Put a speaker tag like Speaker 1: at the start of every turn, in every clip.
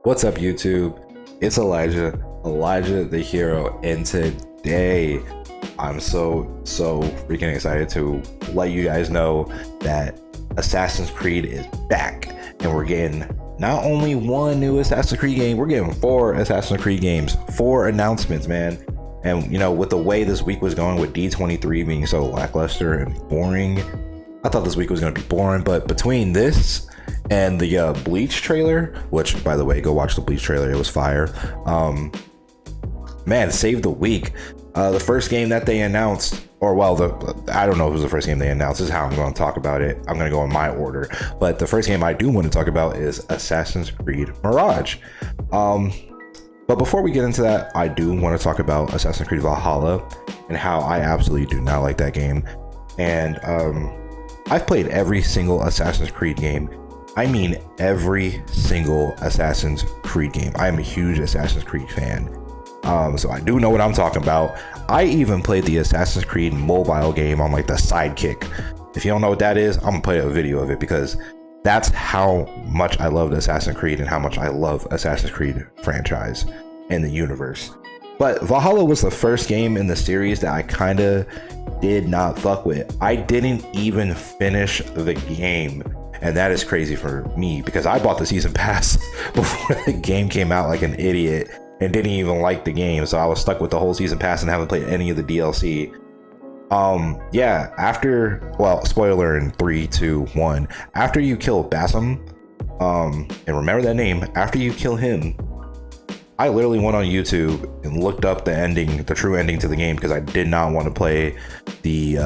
Speaker 1: What's up, YouTube? It's Elijah the Hero, and today I'm so freaking excited to let you guys know that Assassin's Creed is back, and we're getting not only one new Assassin's Creed game, we're getting 4 Assassin's Creed games, 4 announcements, man. And you know, with the way this week was going with D23 being so lackluster and boring, I thought this week was going to be boring, but between this and the Bleach trailer, which by the way, go watch the Bleach trailer, it was fire. Man, saved the week. The first game that they announced, or well, I don't know if it was the first game they announced. This is how I'm going to talk about it. I'm going to go in my order, but the first game I do want to talk about is Assassin's Creed Mirage. But before we get into that, I do want to talk about Assassin's Creed Valhalla and how I absolutely do not like that game. And I've played every single Assassin's Creed game. I mean, every single Assassin's Creed game. I am a huge Assassin's Creed fan. So I do know what I'm talking about. I even played the Assassin's Creed mobile game on like the Sidekick. If you don't know what that is, I'm gonna play a video of it because that's how much I love Assassin's Creed and how much I love Assassin's Creed franchise and the universe. But Valhalla was the first game in the series that I kind of did not fuck with. I didn't even finish the game. And that is crazy for me because I bought the season pass before the game came out like an idiot and didn't even like the game. So I was stuck with the whole season pass and haven't played any of the DLC. Yeah, after, well, spoiler in 3, 2, 1, after you kill Basim, and remember that name, after you kill him, I literally went on YouTube and looked up the ending, the true ending to the game, because I did not want to play the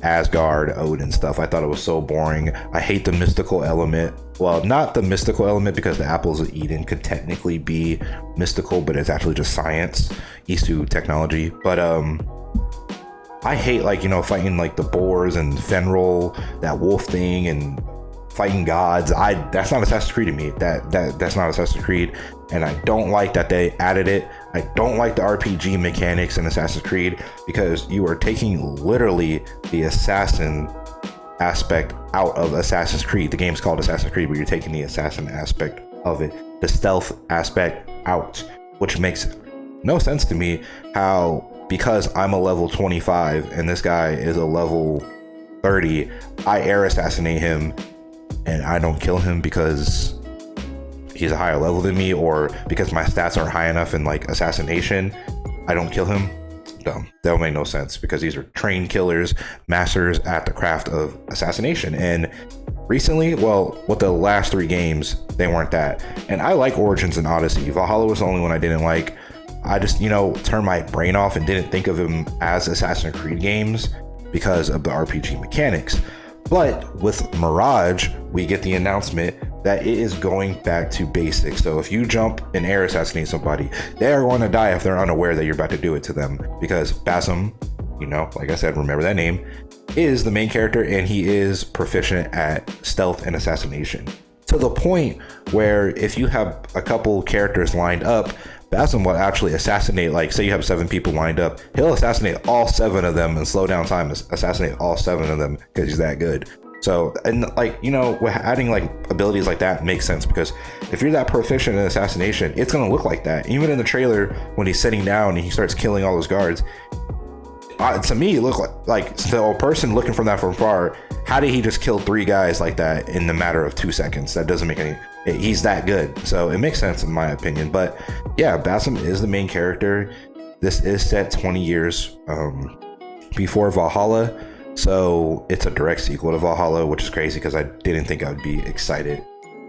Speaker 1: Asgard Odin stuff. I thought it was so boring. I hate the mystical element. Well, not the mystical element, because the apples of Eden could technically be mystical, but it's actually just science, Isu technology. But I hate, like, you know, fighting like the boars and Fenril, that wolf thing, and fighting gods. That's not Assassin's Creed to me. That's not Assassin's Creed, and I don't like that they added it. I don't like the RPG mechanics in Assassin's Creed because you are taking literally the assassin aspect out of Assassin's Creed. The game's called Assassin's Creed, but you're taking the assassin aspect of it, the stealth aspect out, which makes no sense to me. How, because I'm a level 25 and this guy is a level 30, I air assassinate him and I don't kill him because he's a higher level than me, or because my stats aren't high enough in like assassination, I don't kill him. Dumb. That would make no sense because these are trained killers, masters at the craft of assassination. And recently, well, with the last 3 games, they weren't that. And I like Origins and Odyssey. Valhalla was the only one I didn't like. I just, you know, turned my brain off and didn't think of them as Assassin's Creed games because of the RPG mechanics. But with Mirage, we get the announcement that it is going back to basics. So if you jump and air assassinate somebody, they are going to die if they're unaware that you're about to do it to them, because Basim, you know, like I said, remember that name, is the main character, and he is proficient at stealth and assassination, to the point where if you have a couple characters lined up, Basim will actually assassinate, like say you have 7 people lined up, he'll assassinate all 7 of them and slow down time, assassinate all 7 of them because he's that good. So, and like, you know, adding like abilities like that makes sense, because if you're that proficient in assassination, it's going to look like that. Even in the trailer, when he's sitting down and he starts killing all those guards, to me, it looked like so a person looking from that from far, how did he just kill 3 guys like that in the matter of 2 seconds? That doesn't make any, he's that good. So it makes sense in my opinion. But yeah, Basim is the main character. This is set 20 years before Valhalla. So it's a direct sequel to Valhalla, which is crazy because I didn't think I would be excited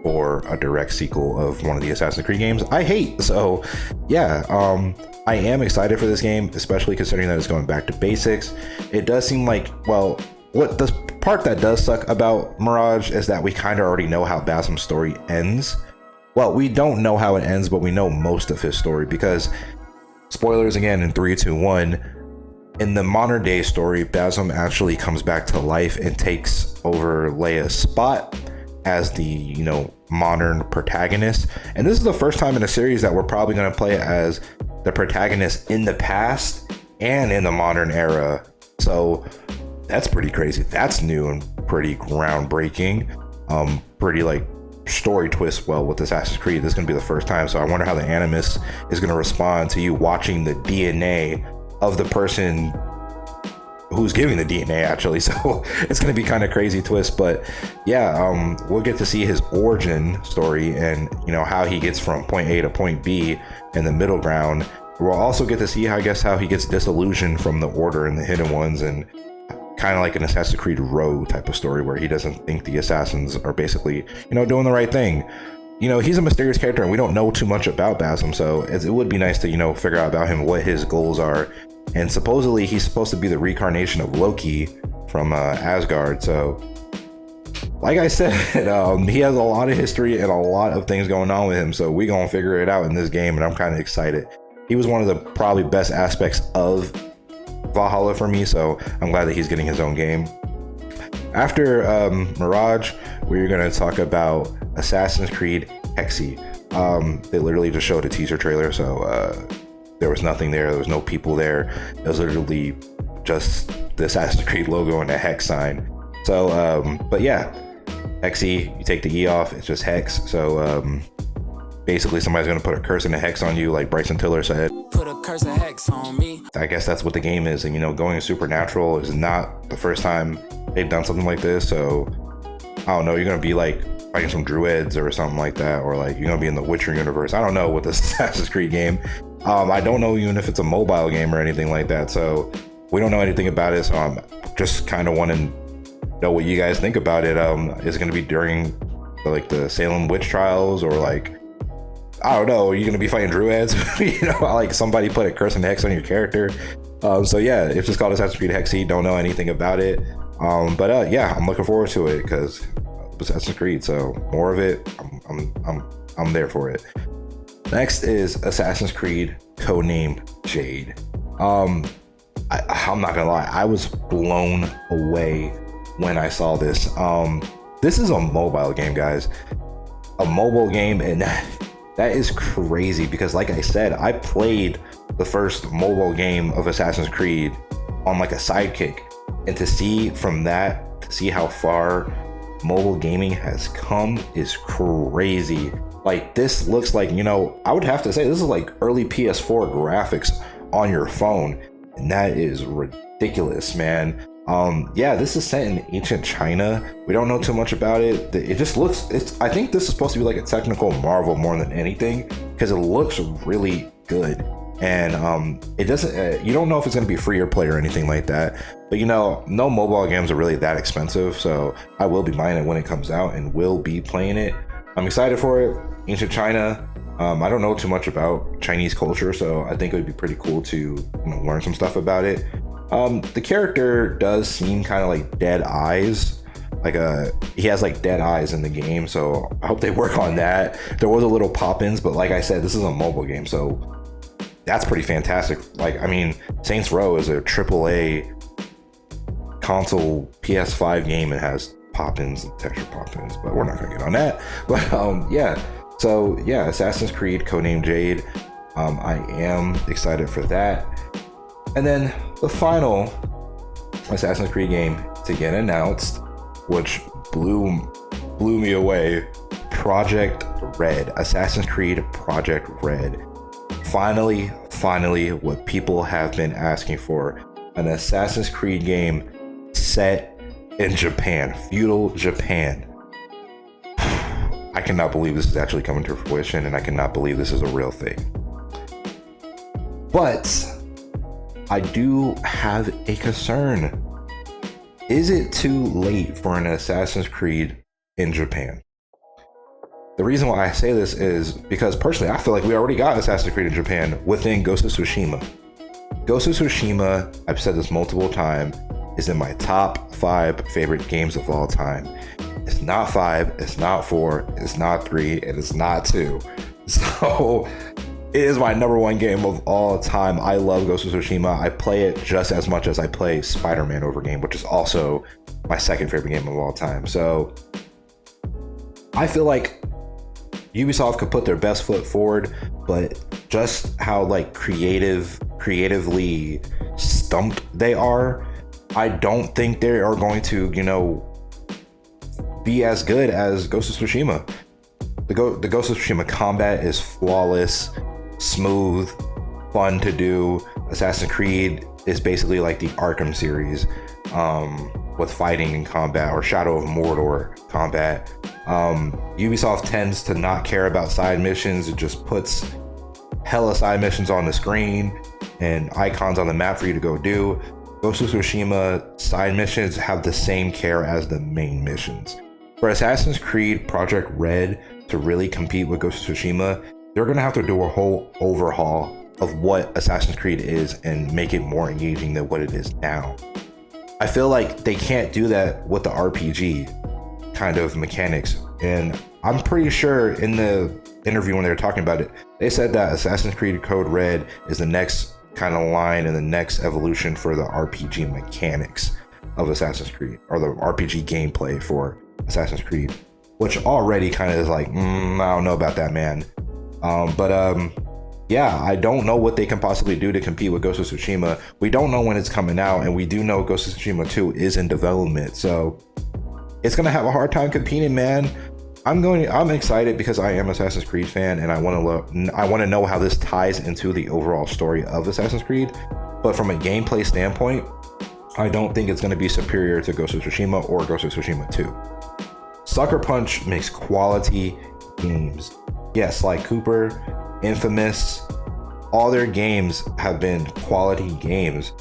Speaker 1: for a direct sequel of one of the Assassin's Creed games I hate. So yeah, I am excited for this game, especially considering that it's going back to basics. It does seem like, well, what the part that does suck about Mirage is that we kind of already know how Basim's story ends. Well, we don't know how it ends, but we know most of his story, because spoilers again in 3, 2, 1, in the modern day story, Basim actually comes back to life and takes over Leia's spot as the, you know, modern protagonist. And this is the first time in a series that we're probably going to play as the protagonist in the past and in the modern era. So that's pretty crazy. That's new and pretty groundbreaking. Pretty like story twist well with Assassin's Creed. This is going to be the first time, so I wonder how the Animus is going to respond to you watching the DNA of the person who's giving the DNA, actually. So it's going to be kind of crazy twist, but yeah, we'll get to see his origin story and, you know, how he gets from point A to point B in the middle ground. We'll also get to see, I guess, how he gets disillusioned from the Order and the Hidden Ones, and kind of like an Assassin's Creed Rogue type of story where he doesn't think the assassins are basically, you know, doing the right thing. You know, he's a mysterious character and we don't know too much about Basim, so it would be nice to, you know, figure out about him, what his goals are. And supposedly he's supposed to be the reincarnation of Loki from Asgard. So like I said, he has a lot of history and a lot of things going on with him, so we're gonna figure it out in this game, and I'm kind of excited. He was one of the probably best aspects of Valhalla for me, so I'm glad that he's getting his own game. After Mirage, we're going to talk about Assassin's Creed Hexe. They literally just showed a teaser trailer, so there was nothing there. There was no people there. It was literally just the Assassin's Creed logo and a hex sign. So, but yeah, Hexe, you take the E off, it's just Hex. So basically somebody's going to put a curse and a hex on you, like Bryson Tiller said.
Speaker 2: Put a curse and hex on me.
Speaker 1: I guess that's what the game is. And, you know, going Supernatural is not the first time they've done something like this. So I don't know, you're going to be like fighting some druids or something like that, or like you're going to be in the Witcher universe. I don't know with this Assassin's Creed game. I don't know even if it's a mobile game or anything like that. So we don't know anything about it. So I'm just kind of wanting to know what you guys think about it. Is it going to be during like the Salem witch trials, or like, I don't know, are you going to be fighting druids? You know, like somebody put a curse and hex on your character. So yeah, it's just called Assassin's Creed Hexe. Don't know anything about it. But yeah, I'm looking forward to it because Assassin's Creed. So more of it. I'm there for it. Next is Assassin's Creed Codename Jade. I'm not gonna lie, I was blown away when I saw this. This is a mobile game, guys. A mobile game, and that is crazy because, like I said, I played the first mobile game of Assassin's Creed on like a sidekick, and to see from that, to see how far mobile gaming has come is crazy. Like, this looks like, you know, I would have to say this is like early PS4 graphics on your phone, and that is ridiculous, man. Yeah, this is set in ancient China. We don't know too much about it. It just looks, I think this is supposed to be like a technical marvel more than anything, because it looks really good. And it doesn't, you don't know if it's going to be free or play or anything like that. But, you know, no mobile games are really that expensive, so I will be buying it when it comes out and will be playing it. I'm excited for it. Ancient China. I don't know too much about Chinese culture, so I think it would be pretty cool to, you know, learn some stuff about it. The character does seem kind of like dead eyes. Like he has like dead eyes in the game, so I hope they work on that. There was a little pop-ins, but like I said, this is a mobile game, so that's pretty fantastic. Like, I mean, Saints Row is a AAA console PS5 game. It has pop-ins and texture pop-ins, but we're not gonna get on that. But yeah, so yeah, Assassin's Creed Codename Jade. I am excited for that. And then the final Assassin's Creed game to get announced, which blew me away, Project Red. Assassin's Creed Project Red. Finally, what people have been asking for, an Assassin's Creed game set in Japan, feudal Japan. I cannot believe this is actually coming to fruition, and I cannot believe this is a real thing. But I do have a concern. Is it too late for an Assassin's Creed in Japan? The reason why I say this is because personally, I feel like we already got Assassin's Creed in Japan within Ghost of Tsushima. Ghost of Tsushima, I've said this multiple times, is in my top 5 favorite games of all time. It's not 5, it's not 4, it's not 3, and it's not 2. So it is my number 1 game of all time. I love Ghost of Tsushima. I play it just as much as I play Spider-Man Overgame, which is also my 2nd favorite game of all time. So I feel like Ubisoft could put their best foot forward, but just how like creatively stumped they are, I don't think they are going to, you know, be as good as Ghost of Tsushima. the Ghost of Tsushima combat is flawless, smooth, fun to do. Assassin's Creed is basically like the Arkham series, with fighting and combat, or Shadow of Mordor combat. Ubisoft tends to not care about side missions. It just puts hella side missions on the screen and icons on the map for you to go do. Ghost of Tsushima side missions have the same care as the main missions. For Assassin's Creed Project Red to really compete with Ghost of Tsushima, they're gonna have to do a whole overhaul of what Assassin's Creed is and make it more engaging than what it is now. I feel like they can't do that with the RPG kind of mechanics. And I'm pretty sure in the interview when they were talking about it, they said that Assassin's Creed Code Red is the next kind of line and the next evolution for the RPG mechanics of Assassin's Creed, or the RPG gameplay for Assassin's Creed, which already kind of is like, I don't know about that, man. Yeah, I don't know what they can possibly do to compete with Ghost of Tsushima. We don't know when it's coming out, and we do know Ghost of Tsushima 2 is in development, so it's gonna have a hard time competing, man. I'm excited because I am an Assassin's Creed fan, and I want to know how this ties into the overall story of Assassin's Creed. But from a gameplay standpoint, I don't think it's going to be superior to Ghost of Tsushima or Ghost of Tsushima 2. Sucker Punch makes quality games. Yes, like Cooper, Infamous, all their games have been quality games.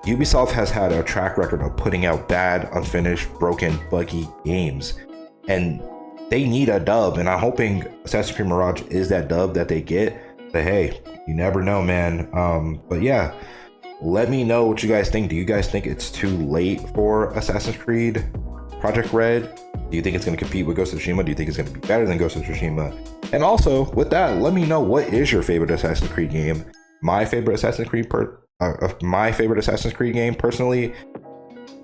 Speaker 1: Ubisoft has had a track record of putting out bad, unfinished, broken, buggy games, and they need a dub, and I'm hoping Assassin's Creed Mirage is that dub that they get. But hey, you never know, man. But yeah, let me know what you guys think. Do you guys think it's too late for Assassin's Creed Project Red? Do you think it's going to compete with Ghost of Tsushima? Do you think it's going to be better than Ghost of Tsushima? And also, with that, let me know, what is your favorite Assassin's Creed game? My favorite Assassin's Creed game personally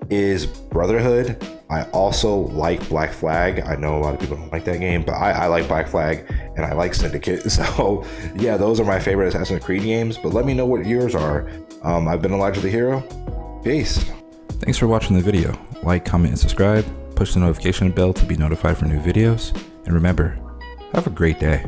Speaker 1: is Brotherhood. I also like Black Flag. I know a lot of people don't like that game, but I like Black Flag, and I like Syndicate. So yeah, those are my favorite Assassin's Creed games, but let me know what yours are. I've been Elijah the Hero. Peace.
Speaker 3: Thanks for watching the video. Like, comment, and subscribe. Push the notification bell to be notified for new videos. And remember, have a great day.